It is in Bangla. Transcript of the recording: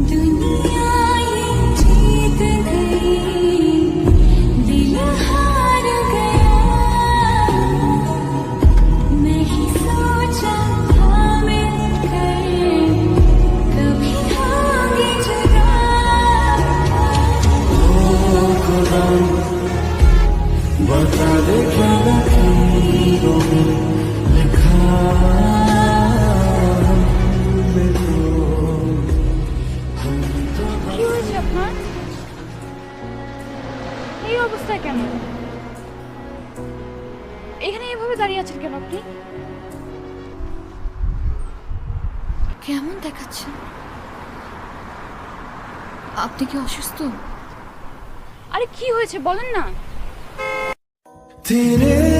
दुनिया ये जीत गई, दिल हार गया। नहीं सोचा था मिलकर कभी होंगे जुदा। खुदा बता दे क्या लकीरों में लिखा কি হয়েছে আপনার? এই অবস্থা কেন? এখানে এভাবে দাঁড়িয়ে আছেন কেন আপনি? কেমন দেখাচ্ছেন? আপনি কি অসুস্থ? আরে কি হয়েছে বলেন না। तेरे